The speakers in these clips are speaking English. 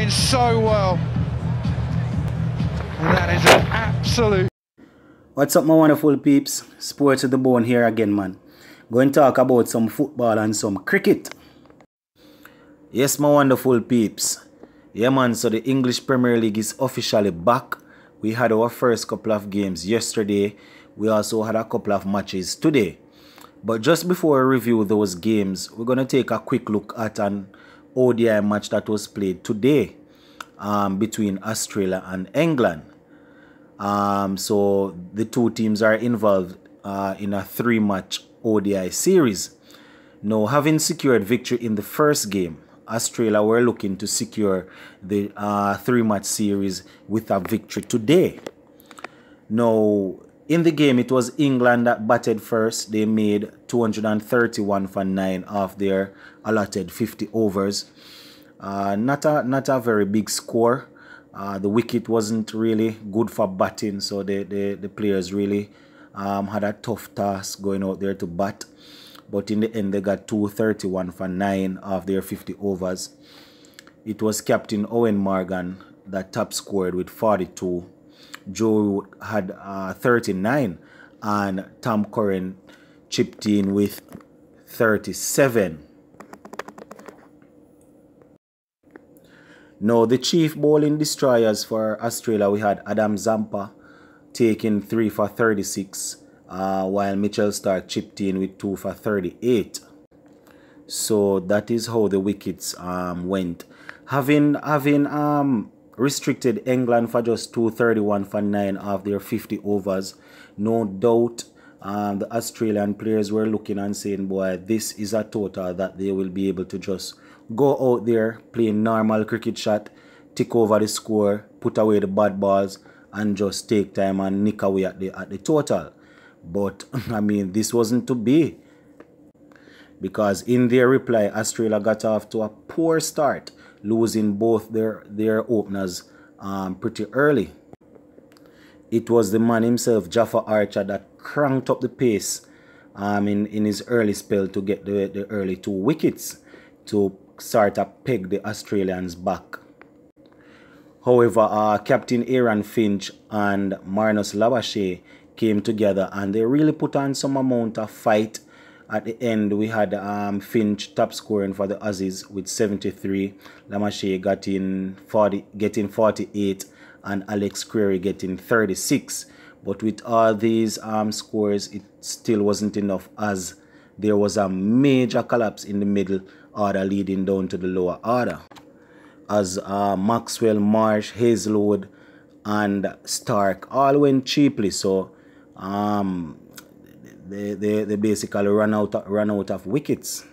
playing so well. And that is an absolute... What's up, my wonderful peeps? Sports to the bone here again, man. Going to talk about some football and some cricket. Yes, my wonderful peeps. Yeah, man, so the English Premier League is officially back. We had our first couple of games yesterday. We also had a couple of matches today. But just before we review those games, we're going to take a quick look at an ODI match that was played today between Australia and England. So the two teams are involved in a 3-match ODI series. Now, having secured victory in the first game, Australia were looking to secure the 3-match series with a victory today. Now, in the game, it was England that batted first. They made 231 for 9 off their allotted 50 overs. Not a very big score. The wicket wasn't really good for batting, so the players really had a tough task going out there to bat. But in the end, they got 231 for 9 off their 50 overs. It was Captain Owen Morgan that top scored with 42. Joe Root had 39, and Tom Curran chipped in with 37. Now, the chief bowling destroyers for Australia, we had Adam Zampa taking 3 for 36, while Mitchell Starc chipped in with 2 for 38. So that is how the wickets went. Having restricted England for just 231 for 9 of their 50 overs, no doubt the Australian players were looking and saying, boy, this is a total that they will be able to just go out there, play normal cricket shot, tick over the score, put away the bad balls, and just take time and nick away at the total. But I mean, this wasn't to be, because in their reply, Australia got off to a poor start, losing both their openers pretty early. It was the man himself, Jaffa Archer, that cranked up the pace in his early spell to get the early 2 wickets to start to peg the Australians back. However, Captain Aaron Finch and Marnus Labuschagne came together and they really put on some amount of fight. At the end, we had Finch top scoring for the Aussies with 73. Labuschagne getting 48, and Alex Creary getting 36. But with all these scores, it still wasn't enough, as there was a major collapse in the middle order leading down to the lower order, as Maxwell, Marsh, Hazelwood and Starc all went cheaply. So they basically run out of wickets.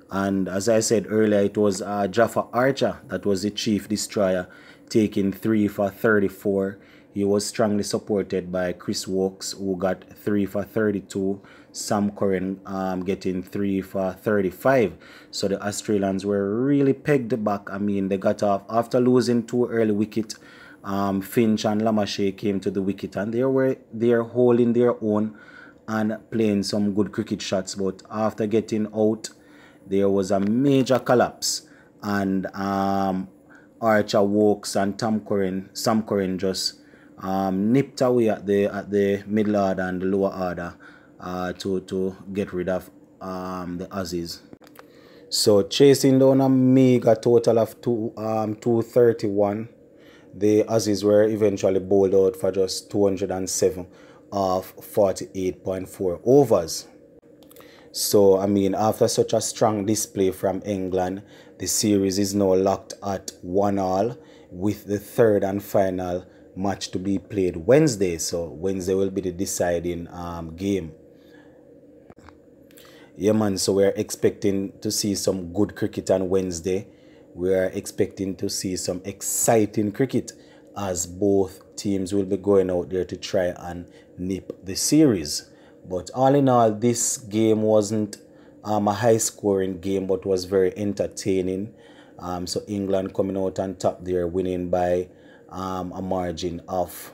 And as I said earlier, it was Jaffa Archer that was the chief destroyer, taking 3 for 34. He was strongly supported by Chris Wokes, who got 3 for 32. Sam Curran getting 3 for 35. So the Australians were really pegged back. I mean, they got off after losing 2 early wickets. Finch and Labuschagne came to the wicket, and they were there holding their own and playing some good cricket shots. But after getting out, there was a major collapse, and Archer, Wokes and Sam Curran just nipped away at the middle order and the lower order to get rid of the Aussies. So chasing down a mega total of 231, the Aussies were eventually bowled out for just 207 of 48.4 overs. So I mean, after such a strong display from England, the series is now locked at 1-1, with the third and final match to be played Wednesday. So Wednesday will be the deciding game. Yeah, man, so we're expecting to see some good cricket on Wednesday. We're expecting to see some exciting cricket, as both teams will be going out there to try and nip the series. But all in all, this game wasn't a high-scoring game, but was very entertaining. So England coming out on top there, winning by a margin of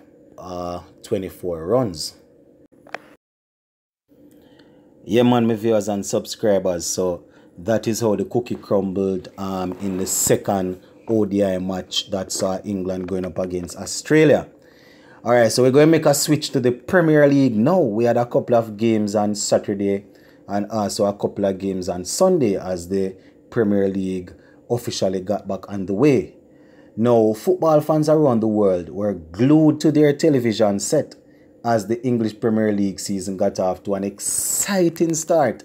24 runs. Yeah, man, my viewers and subscribers. So that is how the cookie crumbled in the second ODI match that saw England going up against Australia. Alright, so we're going to make a switch to the Premier League now. We had a couple of games on Saturday and also a couple of games on Sunday as the Premier League officially got back underway. Now, football fans around the world were glued to their television set as the English Premier League season got off to an exciting start.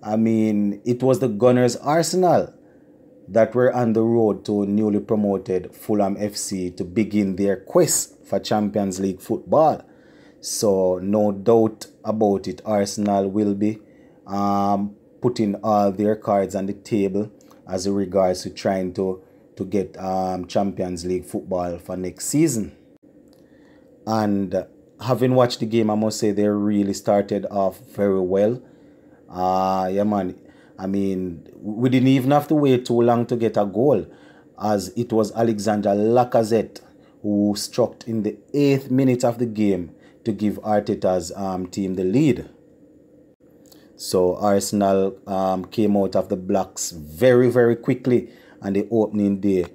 I mean, it was the Gunners Arsenal that were on the road to newly promoted Fulham FC to begin their quest for Champions League football. So no doubt about it, Arsenal will be putting all their cards on the table as regards to trying to get Champions League football for next season. And having watched the game, I must say they really started off very well. Yeah, man. I mean, we didn't even have to wait too long to get a goal, as it was Alexander Lacazette who struck in the 8th minute of the game to give Arteta's team the lead. So Arsenal came out of the blocks very, very quickly on the opening day,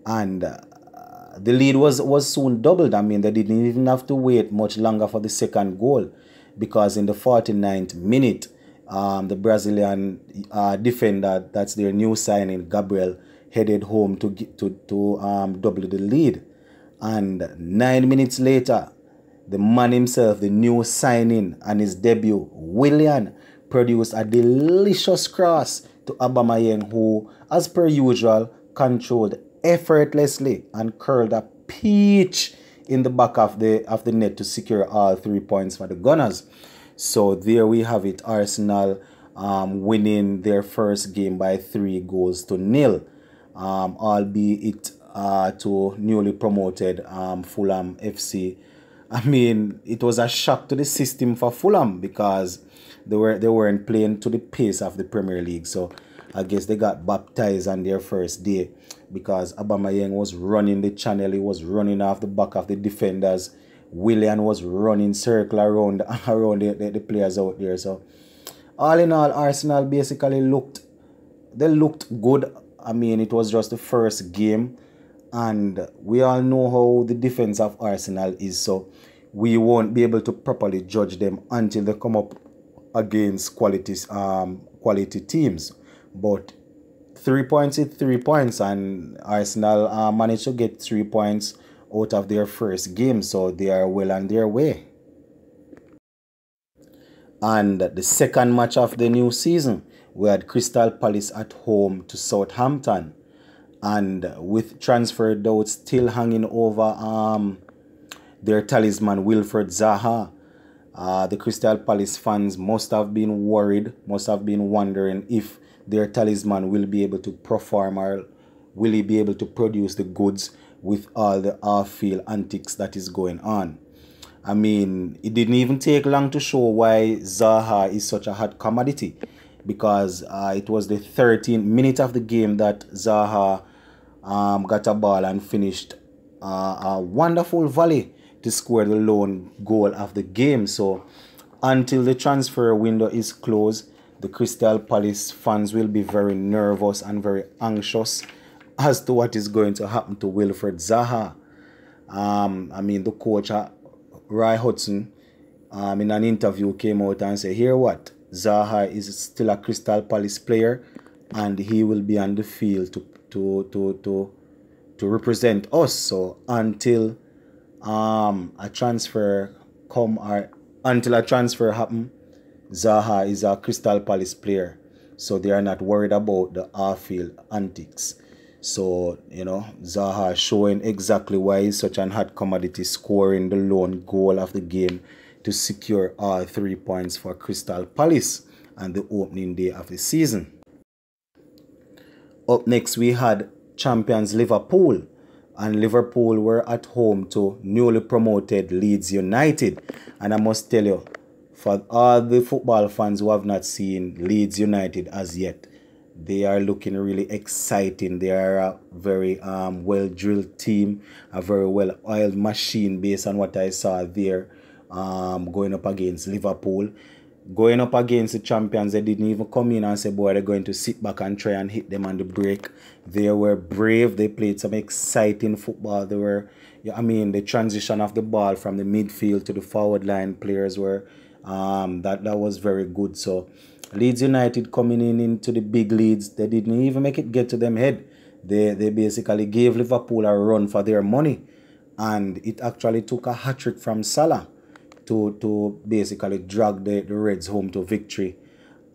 and the lead was soon doubled. I mean, they didn't even have to wait much longer for the second goal, because in the 49th minute, the Brazilian defender, that's their new signing, Gabriel, headed home to double the lead. And 9 minutes later, the man himself, the new signing and his debut, Willian, produced a delicious cross to Aubameyang, who, as per usual, controlled effortlessly and curled a peach in the back of the net to secure all 3 points for the Gunners. So there we have it, Arsenal winning their first game by 3-0, albeit to newly promoted Fulham FC. I mean, it was a shock to the system for Fulham because they weren't playing to the pace of the Premier League. So I guess they got baptized on their first day because Aubameyang was running the channel. He was running off the back of the defenders. Willian was running circle around the players out there. So all in all, Arsenal basically looked good. I mean, it was just the first game, and we all know how the defense of Arsenal is, so we won't be able to properly judge them until they come up against quality teams. But 3 points is 3 points, and Arsenal managed to get 3 points out of their first game, so they are well on their way. And the second match of the new season, we had Crystal Palace at home to Southampton, and with transfer doubts still hanging over their talisman Wilfred Zaha, the Crystal Palace fans must have been worried, must have been wondering if their talisman will be able to perform, or will he be able to produce the goods with all the off-field antics that is going on. I mean, it didn't even take long to show why Zaha is such a hot commodity, because it was the 13th minute of the game that Zaha got a ball and finished a wonderful volley to score the lone goal of the game. So until the transfer window is closed, the Crystal Palace fans will be very nervous and very anxious as to what is going to happen to Wilfred Zaha. I mean, the coach, Roy Hodgson, in an interview came out and said, "Hear what? Zaha is still a Crystal Palace player, and he will be on the field to represent us. So until a transfer come, or until a transfer happen, Zaha is a Crystal Palace player. So they are not worried about the off-field antics." So, you know, Zaha showing exactly why he's such an hot commodity, scoring the lone goal of the game to secure all 3 points for Crystal Palace on the opening day of the season. Up next, we had champions Liverpool, and Liverpool were at home to newly promoted Leeds United. And I must tell you, for all the football fans who have not seen Leeds United as yet, they are looking really exciting. They are a very well-drilled team, a very well-oiled machine based on what I saw there going up against Liverpool. Going up against the champions, they didn't even come in and say, boy, they're going to sit back and try and hit them on the break. They were brave. They played some exciting football. They were, the transition of the ball from the midfield to the forward line players were, that was very good. So Leeds United coming into the big leads, they didn't even make it get to them head. They basically gave Liverpool a run for their money. And it actually took a hat-trick from Salah to basically drag the Reds home to victory.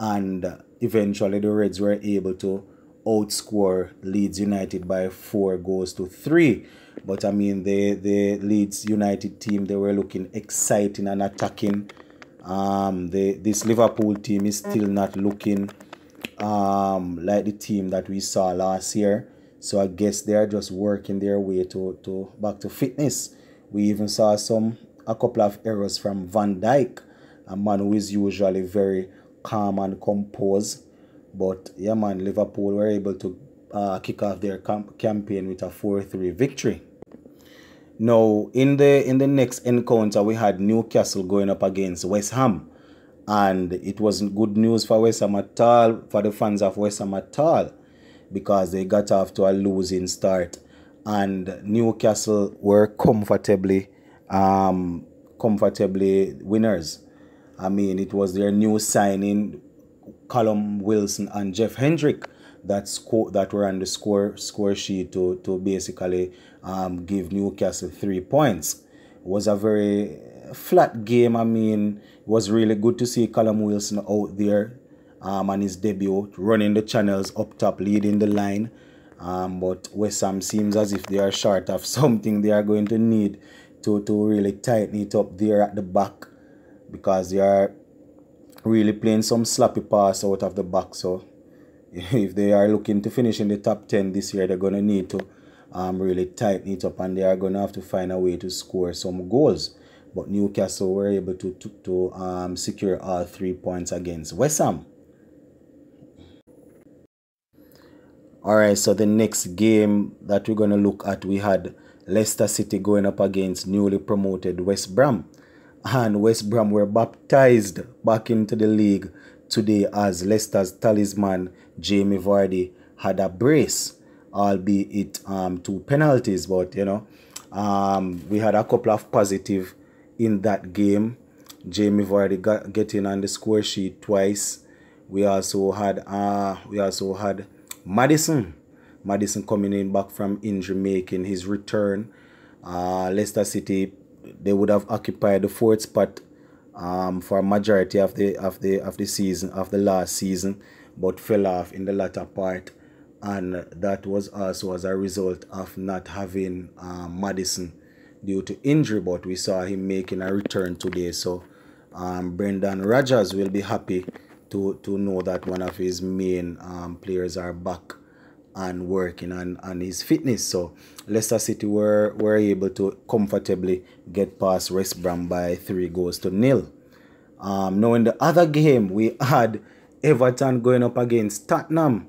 And eventually the Reds were able to outscore Leeds United by 4-3. But the Leeds United team, they were looking exciting and attacking. This Liverpool team is still not looking like the team that we saw last year. So I guess they are just working their way to back to fitness. We even saw a couple of errors from Van Dijk, a man who is usually very calm and composed. But yeah, man, Liverpool were able to kick off their campaign with a 4-3 victory. Now, in the next encounter, we had Newcastle going up against West Ham. And it wasn't good news for West Ham at all, for the fans of West Ham at all, because they got off to a losing start. And Newcastle were comfortably winners. It was their new signing, Callum Wilson and Jeff Hendrick, that were on the score sheet to basically give Newcastle 3 points. It was a very flat game. It was really good to see Callum Wilson out there on his debut, running the channels up top, leading the line. But West Ham seems as if they are short of something. They are going to need to really tighten it up there at the back, because they are really playing some sloppy pass out of the back. So if they are looking to finish in the top 10 this year, they're going to need to really tighten it up, and they are going to have to find a way to score some goals. But Newcastle were able to secure all 3 points against West Ham. Alright, so the next game that we're going to look at, we had Leicester City going up against newly promoted West Brom. And West Brom were baptized back into the league today as Leicester's talisman, Jamie Vardy, had a brace, albeit 2 penalties. But, we had a couple of positive in that game. Jamie Vardy getting on the score sheet twice. We also had Maddison coming in back from injury, making his return. Leicester City, they would have occupied the 4th spot for a majority of the season, of the last season, but fell off in the latter part, and that was also as a result of not having Maddison due to injury. But we saw him making a return today, so Brendan Rodgers will be happy to know that one of his main players are back and working on his fitness. So Leicester City were able to comfortably get past West Brom by 3-0. Now in the other game, we had Everton going up against Tottenham,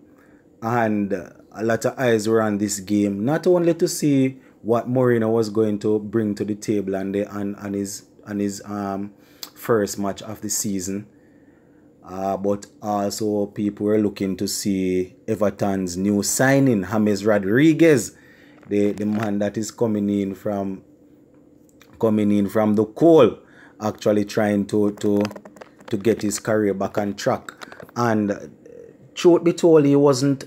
and a lot of eyes were on this game, not only to see what Mourinho was going to bring to the table and his first match of the season, but also people were looking to see Everton's new signing, James Rodriguez, the man that is coming in from the coal, actually trying to get his career back on track. And truth be told, he wasn't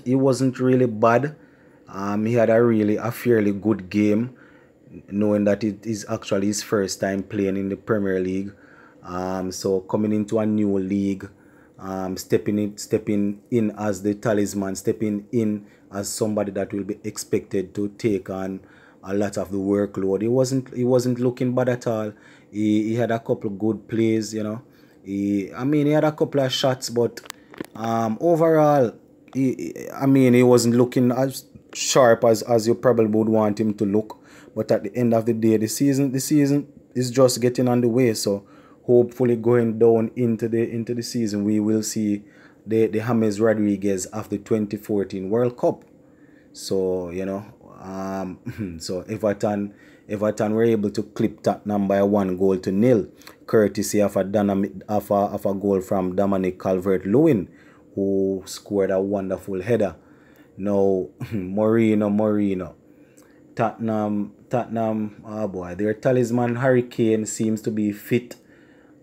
really bad. He had a fairly good game, knowing that it is actually his first time playing in the Premier League. So coming into a new league, stepping in as the talisman, stepping in as somebody that will be expected to take on a lot of the workload. He wasn't looking bad at all. He had a couple of good plays, He had a couple of shots, but overall, he wasn't looking as sharp as you probably would want him to look. But at the end of the day, the season is just getting underway. So hopefully going down into the season, we will see the James Rodriguez of the 2014 World Cup. So so Everton were able to clip Tottenham by 1-0. courtesy of a goal from Dominic Calvert-Lewin, who scored a wonderful header. Now, Mourinho. Tottenham, oh boy, their talisman Harry Kane seems to be fit.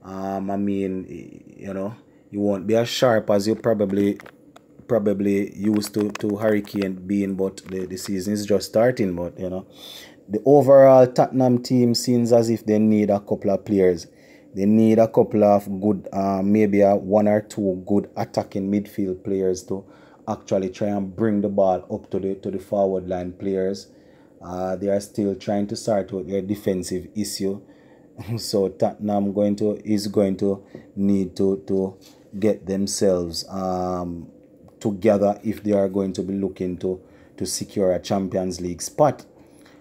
I mean, you know, you won't be as sharp as you probably used to Harry Kane being, but the season is just starting. But you know, the overall Tottenham team seems as if they need a couple of players. They need a couple of good, maybe one or two good attacking midfield players to actually try and bring the ball up to the forward line players. They are still trying to sort out their defensive issue. So Tottenham is going to need to get themselves together if they are going to be looking to secure a Champions League spot.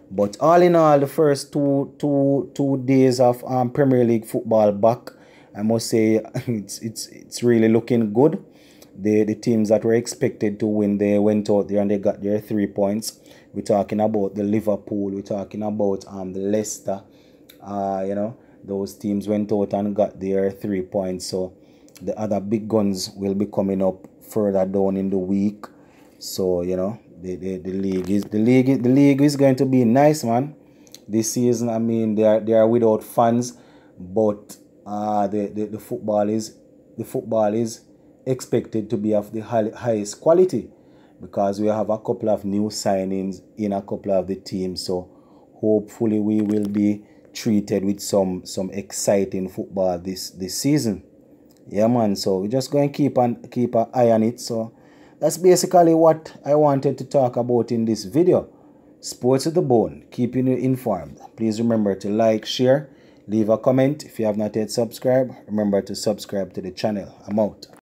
But all in all, the first two days of Premier League football back, I must say it's really looking good. The teams that were expected to win, they went out there and they got their 3 points. We're talking about the Liverpool, we're talking about the Leicester. You know, those teams went out and got their 3 points. So the other big guns will be coming up further down in the week. So you know, the league is going to be nice, man. This season, I mean, they are without fans, but the football is expected to be of the highest quality, because we have a couple of new signings in a couple of the teams. So hopefully we will be treated with some exciting football this season. Yeah, man. So we're just going to keep an eye on it. So that's basically what I wanted to talk about in this video. Sports to the bone, keeping you informed. Please remember to like, share, leave a comment. If you have not yet subscribed, remember to subscribe to the channel. I'm out.